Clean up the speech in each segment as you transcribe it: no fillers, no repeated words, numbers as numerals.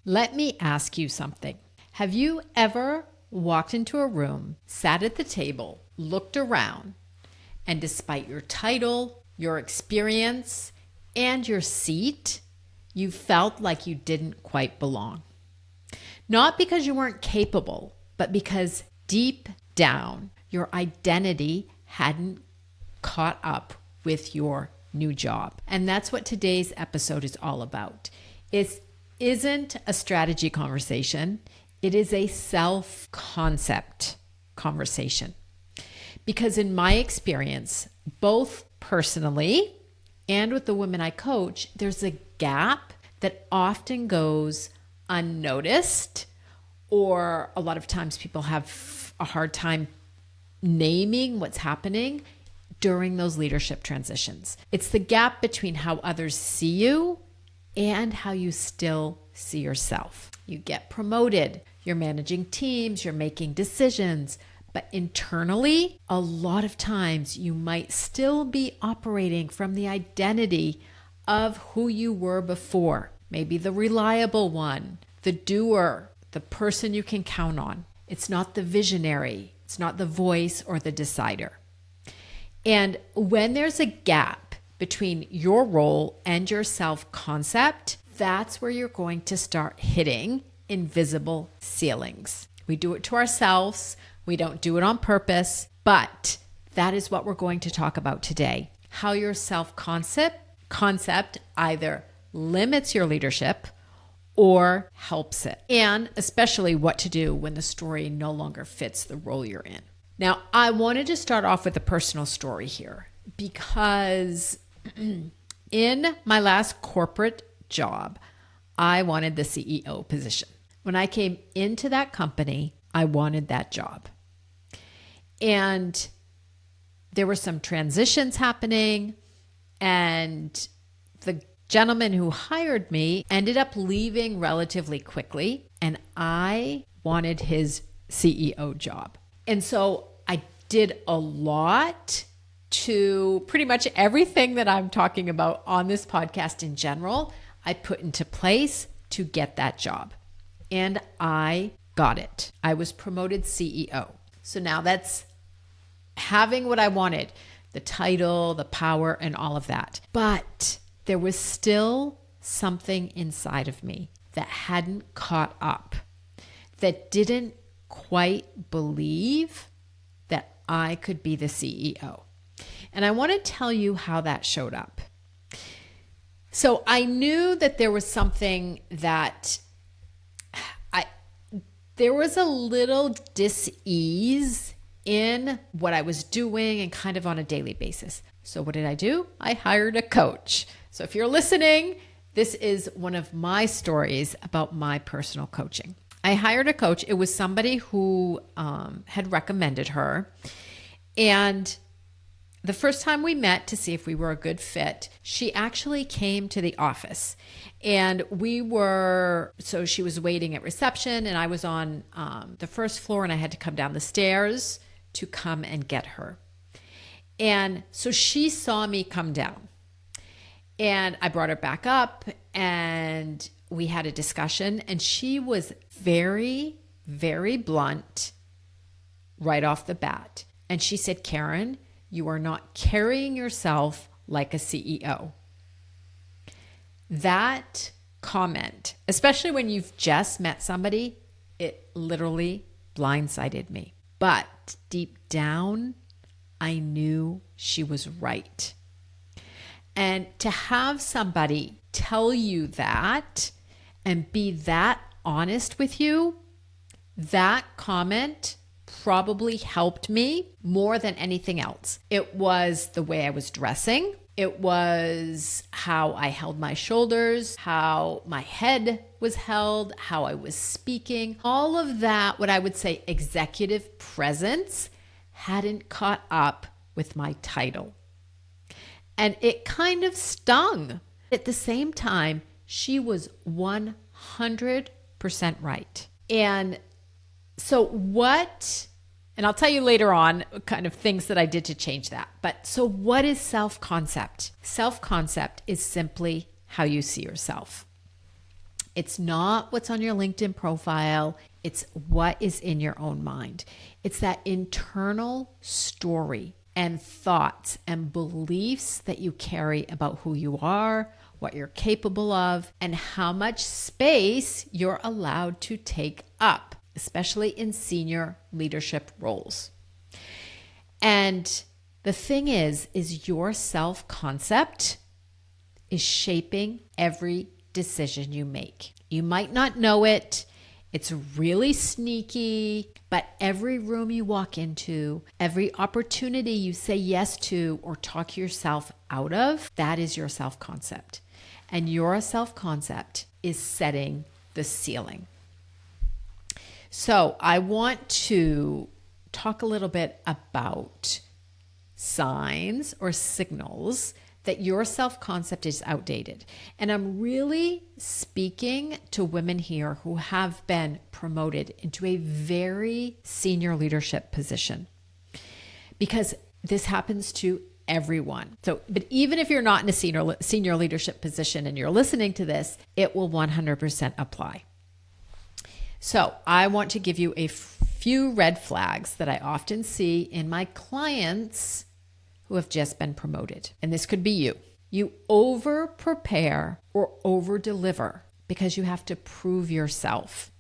Let me ask you something. Have you ever walked into a room, sat at the table, looked around, and despite your title, your experience, and your seat, you felt like you didn't quite belong? Not because you weren't capable, but because deep down, your identity hadn't caught up with your new job. And that's what today's episode is all about. It isn't a strategy conversation. It is a self-concept conversation. Because in my experience, both personally and with the women I coach, there's a gap that often goes unnoticed, or a lot of times people have a hard time naming what's happening during those leadership transitions. It's the gap between how others see you and how you still see yourself. You get promoted, you're managing teams, you're making decisions, but internally, a lot of times you might still be operating from the identity of who you were before. Maybe the reliable one, the doer, the person you can count on. It's not the visionary. It's not the voice or the decider. And when there's a gap between your role and your self-concept, that's where you're going to start hitting invisible ceilings. We do it to ourselves. We don't do it on purpose, but that is what we're going to talk about today. How your self-concept either limits your leadership or helps it. And especially what to do when the story no longer fits the role you're in. Now, I wanted to start off with a personal story here because in my last corporate job, I wanted the CEO position. When I came into that company, I wanted that job. And there were some transitions happening, and the gentleman who hired me ended up leaving relatively quickly, and I wanted his CEO job. And so I did a lot to pretty much everything that I'm talking about on this podcast in general, I put into place to get that job. And I got it. I was promoted CEO. So now that's having what I wanted, the title, the power, and all of that. But there was still something inside of me that hadn't caught up, that didn't quite believe that I could be the CEO. And I want to tell you how that showed up. So I knew that there was something that there was a little dis-ease in what I was doing and kind of on a daily basis. So what did I do? I hired a coach. So if you're listening, this is one of my stories about my personal coaching. I hired a coach. It was somebody who had recommended her. And the first time we met to see if we were a good fit, she actually came to the office. And so she was waiting at reception, and I was on the first floor, and I had to come down the stairs to come and get her. And so she saw me come down. And I brought her back up, and we had a discussion, and she was very, very blunt right off the bat. And she said, "Karen, you are not carrying yourself like a CEO." That comment, especially when you've just met somebody, it literally blindsided me. But deep down, I knew she was right. And to have somebody tell you that and be that honest with you, that comment probably helped me more than anything else. It was the way I was dressing. It was how I held my shoulders, how my head was held, how I was speaking. All of that, what I would say executive presence, hadn't caught up with my title. And it kind of stung. At the same time, she was 100% right. And so and I'll tell you later on kind of things that I did to change that. But so what is self-concept? Self-concept is simply how you see yourself. It's not what's on your LinkedIn profile. It's what is in your own mind. It's that internal story and thoughts and beliefs that you carry about who you are, what you're capable of, and how much space you're allowed to take up, especially in senior leadership roles. And the thing is your self-concept is shaping every decision you make. You might not know it. It's really sneaky, but every room you walk into, every opportunity you say yes to or talk yourself out of, that is your self-concept. And your self-concept is setting the ceiling. So I want to talk a little bit about signs or signals that your self-concept is outdated. And I'm really speaking to women here who have been promoted into a very senior leadership position, because this happens to everyone. So, but even if you're not in a senior leadership position and you're listening to this, it will 100% apply. So I want to give you a few red flags that I often see in my clients who have just been promoted. And this could be you. You over prepare or over deliver because you have to prove yourself,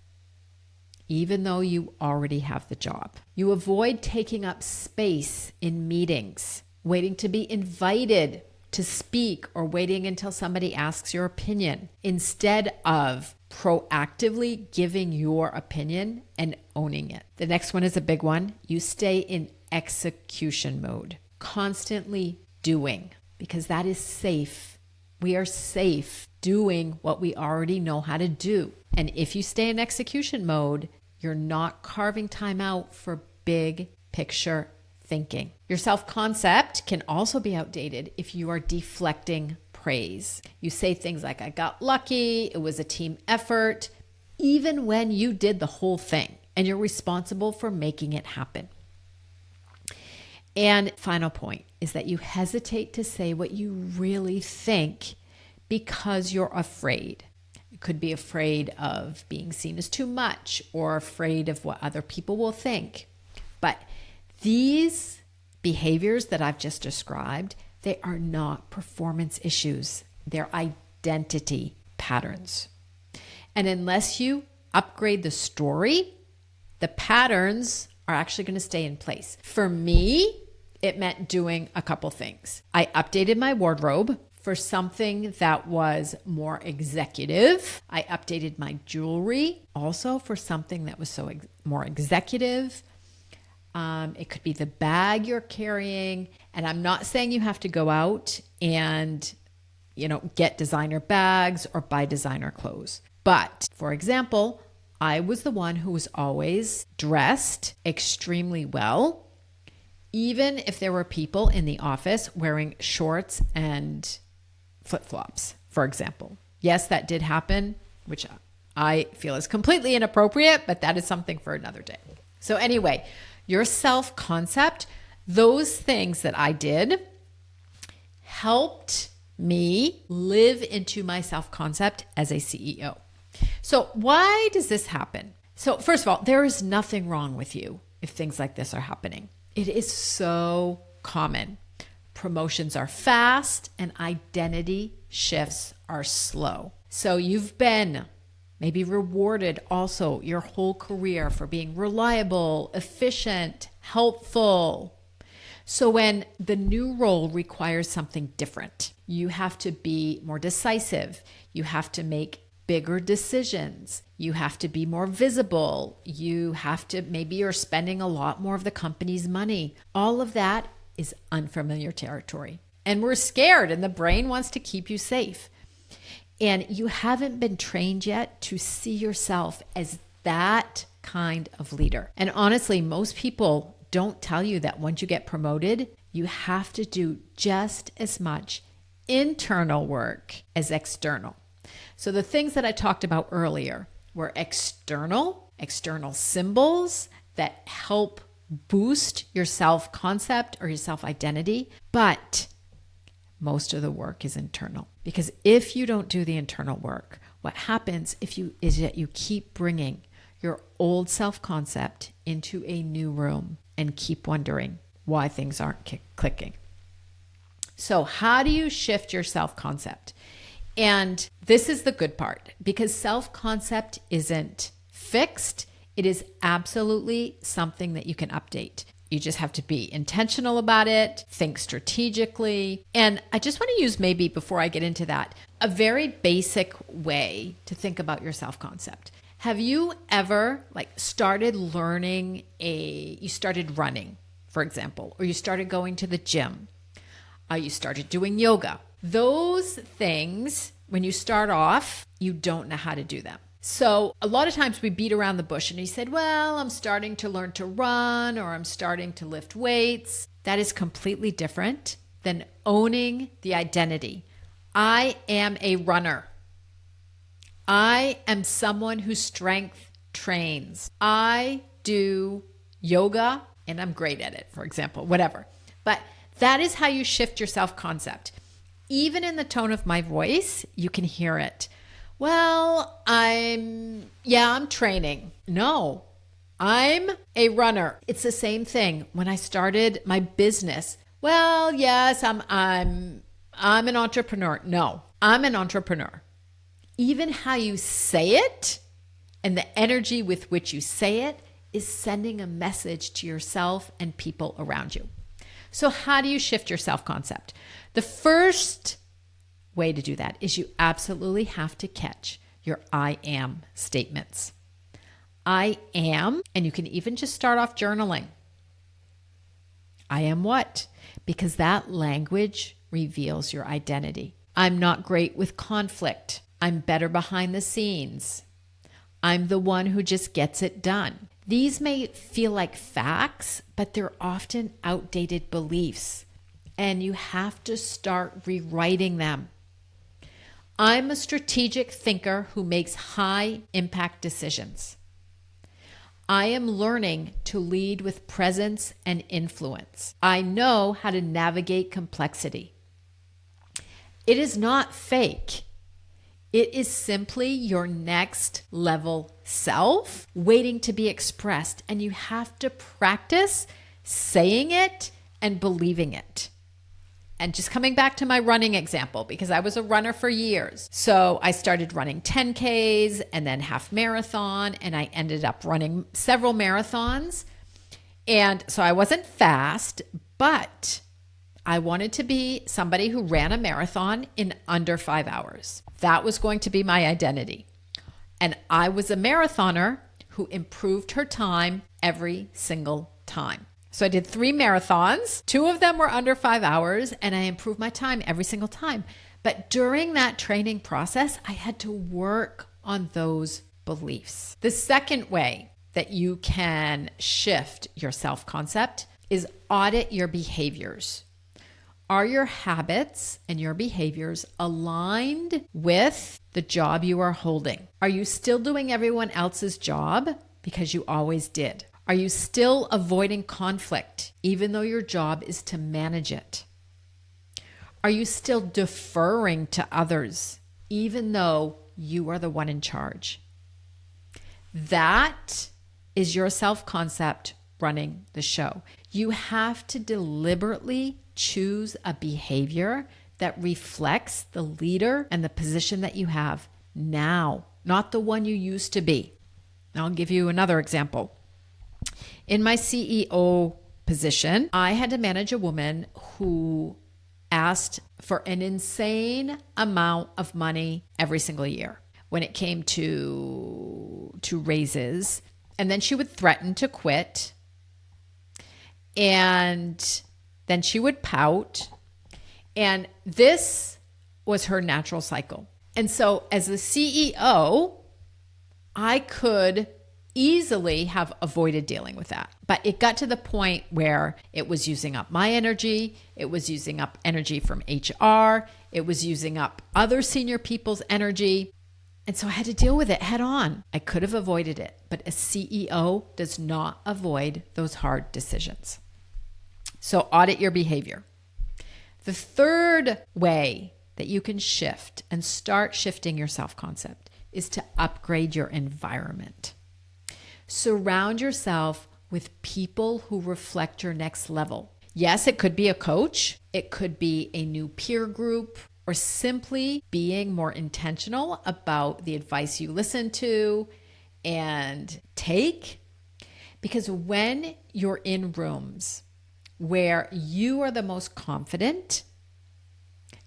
even though you already have the job. You avoid taking up space in meetings, waiting to be invited to speak or waiting until somebody asks your opinion, instead of proactively giving your opinion and owning it. The next one is a big one. You stay in execution mode, constantly doing, because that is safe. We are safe doing what we already know how to do. And if you stay in execution mode, you're not carving time out for big picture thinking. Your self-concept can also be outdated if you are deflecting praise. You say things like, I got lucky, it was a team effort, even when you did the whole thing and you're responsible for making it happen. And final point is that you hesitate to say what you really think because you're afraid. You could be afraid of being seen as too much or afraid of what other people will think. But these behaviors that I've just described, they are not performance issues. They're identity patterns. And unless you upgrade the story, the patterns are actually going to stay in place. For me, it meant doing a couple things. I updated my wardrobe for something that was more executive. I updated my jewelry also for something that was more executive. It could be the bag you're carrying. And I'm not saying you have to go out and, get designer bags or buy designer clothes. But for example, I was the one who was always dressed extremely well, even if there were people in the office wearing shorts and flip-flops, for example. Yes, that did happen, which I feel is completely inappropriate, but that is something for another day. So anyway, your self-concept, those things that I did helped me live into my self-concept as a CEO. So why does this happen? So first of all, there is nothing wrong with you if things like this are happening. It is so common. Promotions are fast and identity shifts are slow. So you've been maybe rewarded also your whole career for being reliable, efficient, helpful. So when the new role requires something different, you have to be more decisive. You have to make bigger decisions. You have to be more visible. Maybe you're spending a lot more of the company's money. All of that is unfamiliar territory. And we're scared and the brain wants to keep you safe. And you haven't been trained yet to see yourself as that kind of leader. And honestly, most people don't tell you that once you get promoted, you have to do just as much internal work as external. So the things that I talked about earlier were external symbols that help boost your self-concept or your self-identity, but most of the work is internal. Because if you don't do the internal work, what happens is that you keep bringing your old self-concept into a new room and keep wondering why things aren't clicking. So how do you shift your self-concept? And this is the good part, because self-concept isn't fixed. It is absolutely something that you can update. You just have to be intentional about it, think strategically. And I just want to use, maybe before I get into that, a very basic way to think about your self-concept. Have you ever started you started running, for example, or you started going to the gym, you started doing yoga? Those things, when you start off, you don't know how to do them. So a lot of times we beat around the bush and you said, well, I'm starting to learn to run, or I'm starting to lift weights. That is completely different than owning the identity. I am a runner. I am someone who strength trains. I do yoga and I'm great at it, for example, whatever. But that is how you shift your self-concept. Even in the tone of my voice, you can hear it. Well, I'm training. No, I'm a runner. It's the same thing. When I started my business, well, yes, I'm an entrepreneur. No, I'm an entrepreneur. Even how you say it and the energy with which you say it is sending a message to yourself and people around you. So how do you shift your self-concept? The first way to do that is you absolutely have to catch your I am statements. I am, and you can even just start off journaling. I am what? Because that language reveals your identity. I'm not great with conflict. I'm better behind the scenes. I'm the one who just gets it done. These may feel like facts, but they're often outdated beliefs, and you have to start rewriting them. I'm a strategic thinker who makes high impact decisions. I am learning to lead with presence and influence. I know how to navigate complexity. It is not fake. It is simply your next level self waiting to be expressed, and you have to practice saying it and believing it. And just coming back to my running example, because I was a runner for years. So I started running 10Ks and then half marathon, and I ended up running several marathons. And so I wasn't fast, but I wanted to be somebody who ran a marathon in under 5 hours. That was going to be my identity. And I was a marathoner who improved her time every single time. So I did 3 marathons. 2 of them were under 5 hours, and I improved my time every single time. But during that training process, I had to work on those beliefs. The second way that you can shift your self-concept is audit your behaviors. Are your habits and your behaviors aligned with the job you are holding? Are you still doing everyone else's job because you always did? Are you still avoiding conflict, even though your job is to manage it? Are you still deferring to others, even though you are the one in charge? That is your self-concept running the show. You have to deliberately choose a behavior that reflects the leader and the position that you have now, not the one you used to be. I'll give you another example. In my CEO position, I had to manage a woman who asked for an insane amount of money every single year when it came to raises. And then she would threaten to quit. And then she would pout. And this was her natural cycle. And so as the CEO, I could easily have avoided dealing with that. But it got to the point where it was using up my energy. It was using up energy from HR. It was using up other senior people's energy. And so I had to deal with it head on. I could have avoided it, but a CEO does not avoid those hard decisions. So audit your behavior. The third way that you can shift and start shifting your self-concept is to upgrade your environment. Surround yourself with people who reflect your next level. Yes, it could be a coach, it could be a new peer group, or simply being more intentional about the advice you listen to and take. Because when you're in rooms where you are the most confident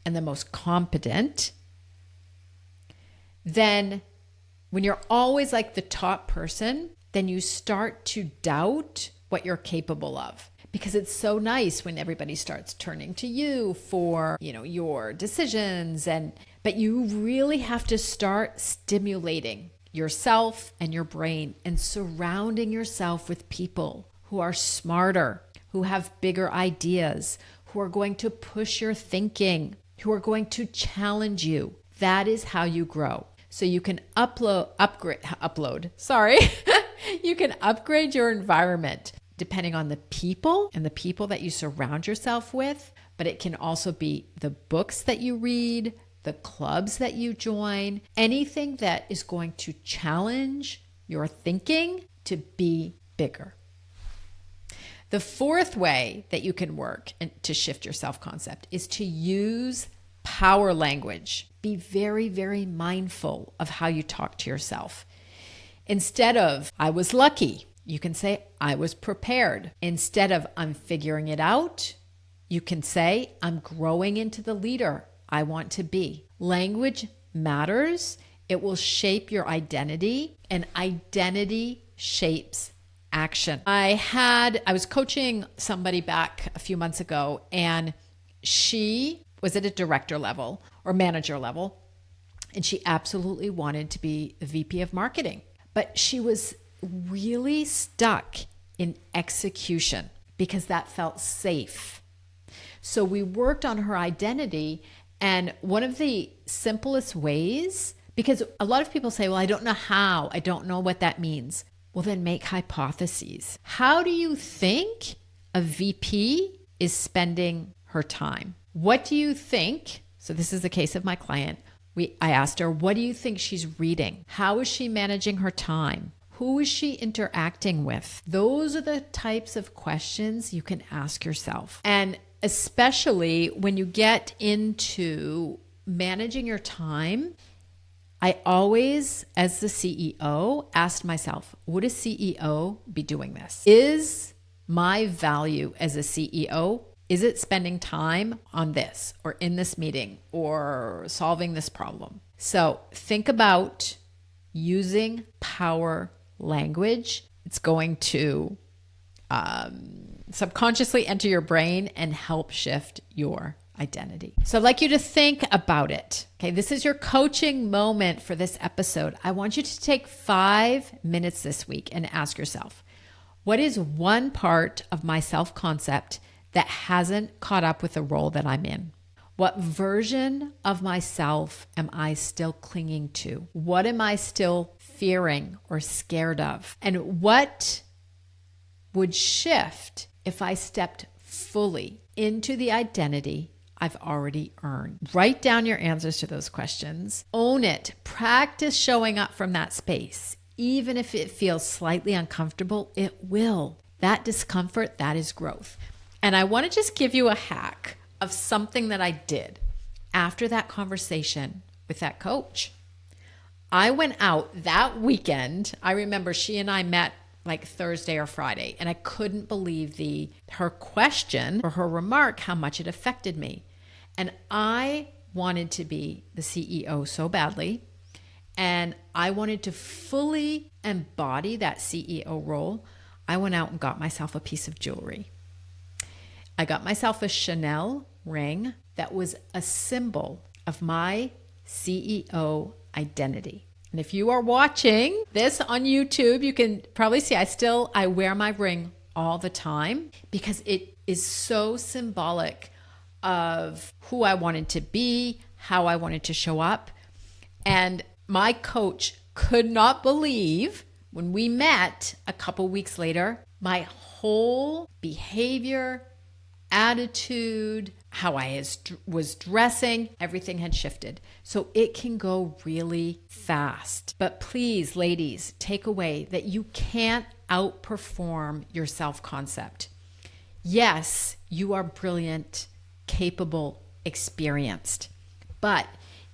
and the most competent, then when you're always like the top person, then you start to doubt what you're capable of. Because it's so nice when everybody starts turning to you for, your decisions, but you really have to start stimulating yourself and your brain and surrounding yourself with people who are smarter, who have bigger ideas, who are going to push your thinking, who are going to challenge you. That is how you grow. So you can you can upgrade your environment depending on the people and the people that you surround yourself with, but it can also be the books that you read, the clubs that you join, anything that is going to challenge your thinking to be bigger. The fourth way that you can work to shift your self-concept is to use power language. Be very, very mindful of how you talk to yourself. Instead of, I was lucky, you can say, I was prepared. Instead of, I'm figuring it out, you can say, I'm growing into the leader I want to be. Language matters. It will shape your identity, and identity shapes action. I was coaching somebody back a few months ago, and she was at a director level or manager level, and she absolutely wanted to be the VP of marketing. But she was really stuck in execution because that felt safe. So we worked on her identity, and one of the simplest ways, because a lot of people say, well, I don't know how, I don't know what that means. Well, then make hypotheses. How do you think a VP is spending her time? What do you think? So this is the case of my client. I asked her, what do you think she's reading? How is she managing her time? Who is she interacting with? Those are the types of questions you can ask yourself. And especially when you get into managing your time, I always, as the CEO, asked myself, would a CEO be doing this? Is my value as a CEO, is it spending time on this or in this meeting or solving this problem? So think about using power language. It's going to subconsciously enter your brain and help shift your identity. So I'd like you to think about it. Okay, this is your coaching moment for this episode. I want you to take 5 minutes this week and ask yourself, what is one part of my self-concept that hasn't caught up with the role that I'm in? What version of myself am I still clinging to? What am I still fearing or scared of? And what would shift if I stepped fully into the identity I've already earned? Write down your answers to those questions. Own it. Practice showing up from that space. Even if it feels slightly uncomfortable, it will. That discomfort, that is growth. And I want to just give you a hack of something that I did after that conversation with that coach. I went out that weekend. I remember she and I met like Thursday or Friday, and I couldn't believe her question or her remark, how much it affected me. And I wanted to be the CEO so badly, and I wanted to fully embody that CEO role. I went out and got myself a piece of jewelry. I got myself a Chanel ring that was a symbol of my CEO identity. And if you are watching this on YouTube, you can probably see I wear my ring all the time because it is so symbolic of who I wanted to be, how I wanted to show up. And my coach could not believe when we met a couple weeks later, my whole behavior, attitude, how I was dressing, everything had shifted. So it can go really fast. But please, ladies, take away that you can't outperform your self-concept. Yes, you are brilliant, capable, experienced. But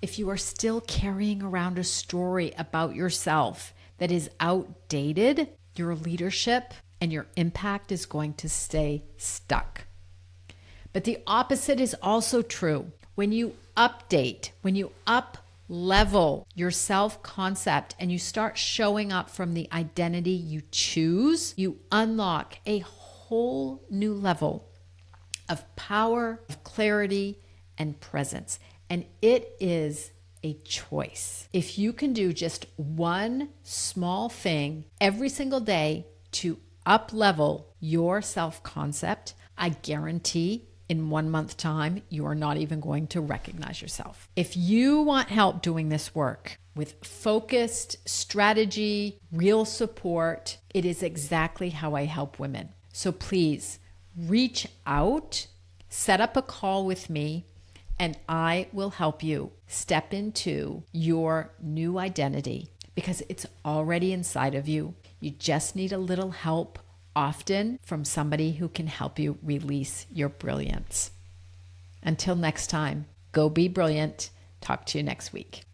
if you are still carrying around a story about yourself that is outdated, your leadership and your impact is going to stay stuck. But the opposite is also true. When you update, when you up-level your self-concept and you start showing up from the identity you choose, you unlock a whole new level of power, of clarity, and presence. And it is a choice. If you can do just one small thing every single day to up-level your self-concept, I guarantee in 1 month time, you are not even going to recognize yourself. If you want help doing this work with focused strategy, real support, it is exactly how I help women. So please reach out, set up a call with me, and I will help you step into your new identity because it's already inside of you. You just need a little help, often from somebody who can help you release your brilliance. Until next time, go be brilliant. Talk to you next week.